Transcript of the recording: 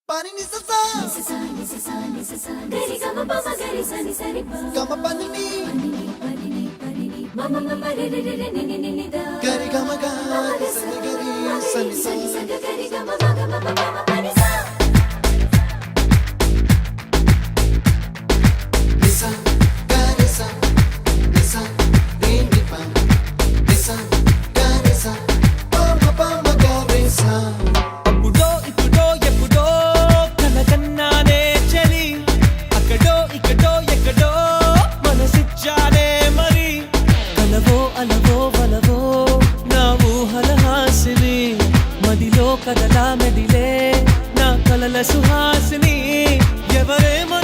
Pani ni sa sa gari ga ma pa ma gari sa ni sa ri pa ga ma pa ni ma ma ma ma re re re re ni ni da gari ga ma ga sa ni gari sa ni sa gari ga ma ma ga ma pa ma pa ni sa ni sa gari sa ni sa ni ni pa ni sa gari sa pa ma gari sa కదలా మెదిలే నా కలల సుహాసిని ఎవరేమో